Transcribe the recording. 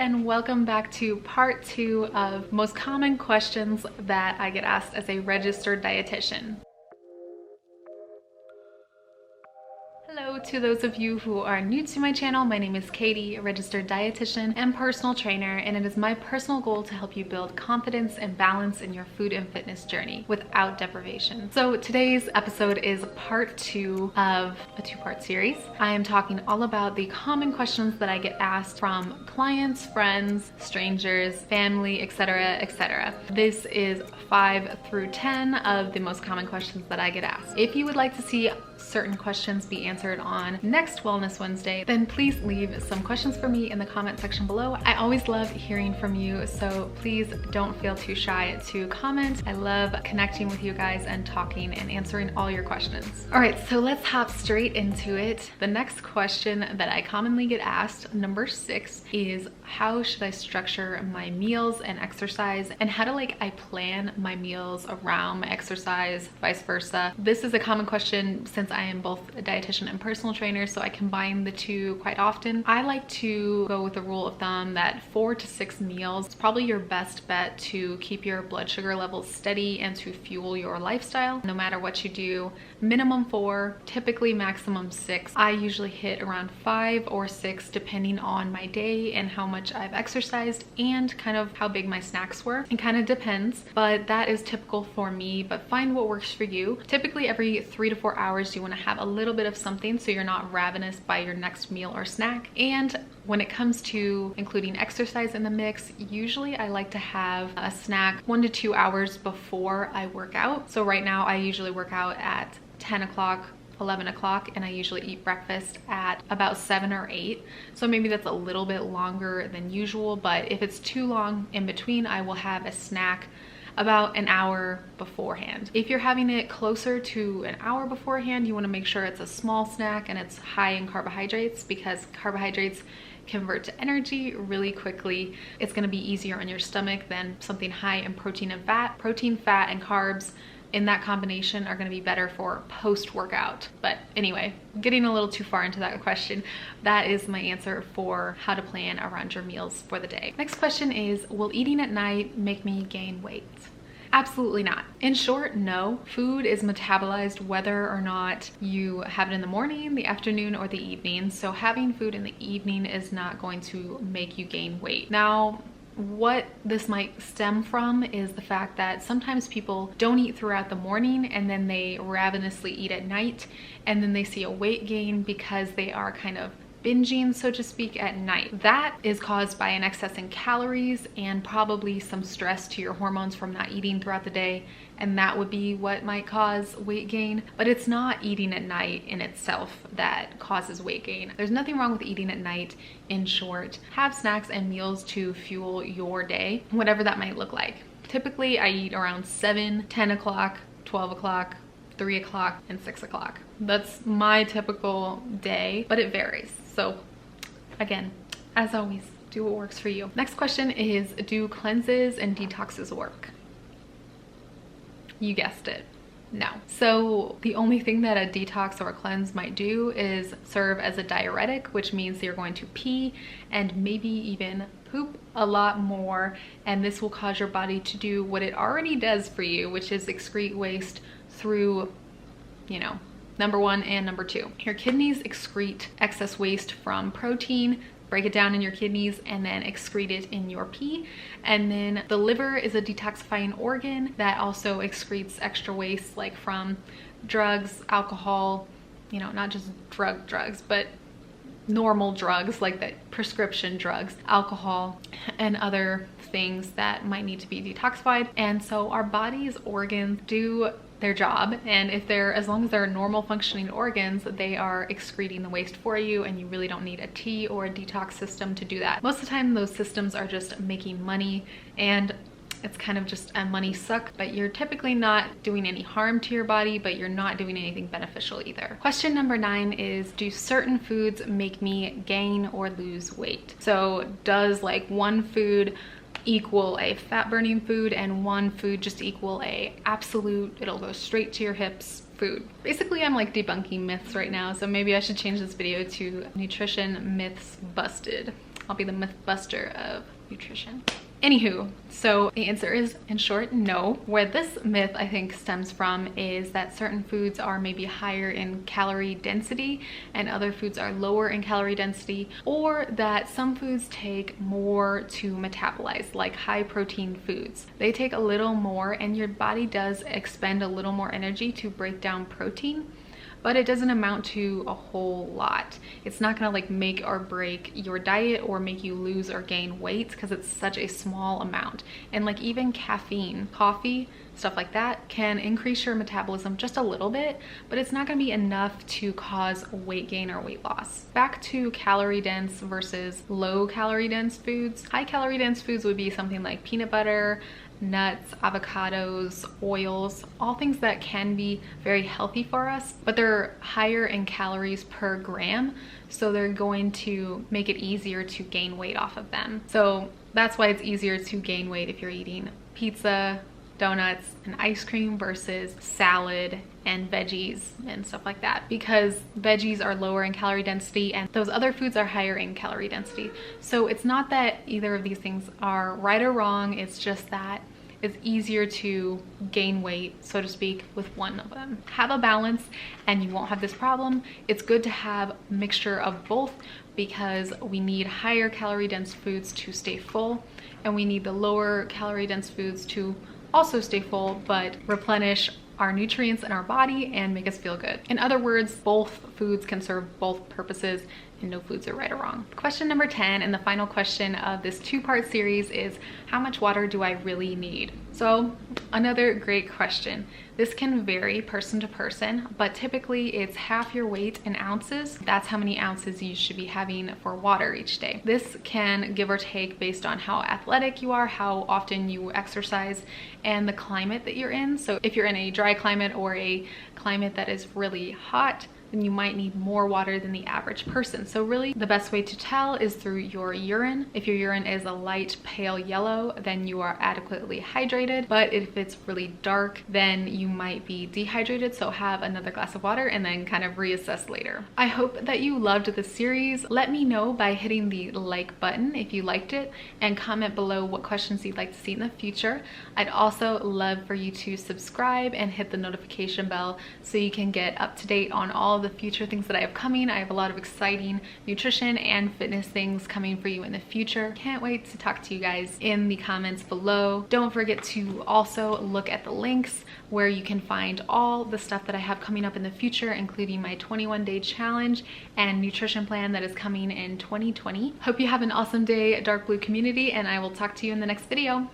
and welcome back to part 2 of most common questions that I get asked as a registered dietitian. Hello to those of you who are new to my channel. My name is Katie, a registered dietitian and personal trainer, and it is my personal goal to help you build confidence and balance in your food and fitness journey without deprivation. So today's episode is part 2 of a 2-part series. I am talking all about the common questions that I get asked from clients, friends, strangers, family, etc., etc. This is 5 through 10 of the most common questions that I get asked. If you would like to see certain questions be answered on next Wellness Wednesday, then please leave some questions for me in the comment section below. I always love hearing from you, so please don't feel too shy to comment. I love connecting with you guys and talking and answering all your questions. All right, so let's hop straight into it. The next question that I commonly get asked, number 6, is how should I structure my meals and exercise, and how do I plan my meals around my exercise, vice versa. This is a common question since I am both a dietitian and personal trainer, so I combine the two quite often. I like to go with the rule of thumb that 4 to 6 meals is probably your best bet to keep your blood sugar levels steady and to fuel your lifestyle. No matter what you do, minimum 4, typically maximum 6. I usually hit around 5 or 6 depending on my day and how much I've exercised and kind of how big my snacks were. It kind of depends, but that is typical for me, but find what works for you. Typically every 3 to 4 hours you want to have a little bit of something so you're not ravenous by your next meal or snack. And when it comes to including exercise in the mix, usually I like to have a snack 1 to 2 hours before I work out. So right now I usually work out at 10 o'clock, 11 o'clock, and I usually eat breakfast at about 7 or 8. So maybe that's a little bit longer than usual, but if it's too long in between, I will have a snack about an hour beforehand. If you're having it closer to an hour beforehand, you want to make sure it's a small snack and it's high in carbohydrates, because carbohydrates convert to energy really quickly. It's going to be easier on your stomach than something high in protein and fat. Protein, fat, and carbs in that combination are going to be better for post-workout. But anyway, getting a little too far into that question, that is my answer for how to plan around your meals for the day. Next question is, will eating at night make me gain weight? Absolutely not. In short, no. Food is metabolized whether or not you have it in the morning, the afternoon, or the evening. So having food in the evening is not going to make you gain weight. Now, what this might stem from is the fact that sometimes people don't eat throughout the morning and then they ravenously eat at night, and then they see a weight gain because they are kind of binging, so to speak, at night. That is caused by an excess in calories and probably some stress to your hormones from not eating throughout the day, and that would be what might cause weight gain. But it's not eating at night in itself that causes weight gain. There's nothing wrong with eating at night. In short, have snacks and meals to fuel your day, whatever that might look like. Typically I eat around 7, 10 o'clock, 12 o'clock, 3 o'clock, and 6 o'clock. That's my typical day, but it varies. So again, as always, do what works for you. Next question is, do cleanses and detoxes work? You guessed it. No. So the only thing that a detox or a cleanse might do is serve as a diuretic, which means you're going to pee and maybe even poop a lot more, and this will cause your body to do what it already does for you, which is excrete waste through, number 1 and number 2. Your kidneys excrete excess waste from protein, break it down in your kidneys, and then excrete it in your pee. And then the liver is a detoxifying organ that also excretes extra waste, like from drugs, alcohol, not just drugs, but normal drugs like the prescription drugs, alcohol, and other things that might need to be detoxified. And so our body's organs do their job, and as long as they're normal functioning organs, they are excreting the waste for you, and you really don't need a tea or a detox system to do that. Most of the time those systems are just making money, and it's kind of just a money suck, but you're typically not doing any harm to your body, but you're not doing anything beneficial either. Question number 9 is, do certain foods make me gain or lose weight? So does one food equal a fat burning food and one food just equal a absolute, it'll go straight to your hips food? Basically, I'm debunking myths right now, so maybe I should change this video to nutrition myths busted. I'll be the myth buster of nutrition. Anywho, so the answer is, in short, no. Where this myth I think stems from is that certain foods are maybe higher in calorie density and other foods are lower in calorie density, or that some foods take more to metabolize, like high protein foods. They take a little more and your body does expend a little more energy to break down protein, but it doesn't amount to a whole lot. It's not gonna like make or break your diet or make you lose or gain weight because it's such a small amount. And like even caffeine, coffee, stuff like that can increase your metabolism just a little bit, but it's not gonna be enough to cause weight gain or weight loss. Back to calorie dense versus low calorie dense foods. High calorie dense foods would be something like peanut butter, nuts, avocados, oils, all things that can be very healthy for us, but they're higher in calories per gram, so they're going to make it easier to gain weight off of them. So that's why it's easier to gain weight if you're eating pizza, donuts, and ice cream versus salad and veggies and stuff like that, because veggies are lower in calorie density and those other foods are higher in calorie density. So it's not that either of these things are right or wrong, it's just that it's easier to gain weight, so to speak, with one of them. Have a balance and you won't have this problem. It's good to have a mixture of both because we need higher calorie dense foods to stay full and we need the lower calorie dense foods to also stay full but replenish our nutrients in our body and make us feel good. In other words, both foods can serve both purposes and no foods are right or wrong. Question number 10 and the final question of this two-part series is, how much water do I really need? So another great question. This can vary person to person, but typically it's half your weight in ounces. That's how many ounces you should be having for water each day. This can give or take based on how athletic you are, how often you exercise, and the climate that you're in. So if you're in a dry climate or a climate that is really hot, then you might need more water than the average person. So really the best way to tell is through your urine. If your urine is a light pale yellow, then you are adequately hydrated. But if it's really dark, then you might be dehydrated. So have another glass of water and then kind of reassess later. I hope that you loved this series. Let me know by hitting the like button if you liked it and comment below what questions you'd like to see in the future. I'd also love for you to subscribe and hit the notification bell so you can get up to date on all the future things that I have coming. I have a lot of exciting nutrition and fitness things coming for you in the future. Can't wait to talk to you guys in the comments below. Don't forget to also look at the links where you can find all the stuff that I have coming up in the future, including my 21-day challenge and nutrition plan that is coming in 2020. Hope you have an awesome day, Dark Blue community, and I will talk to you in the next video.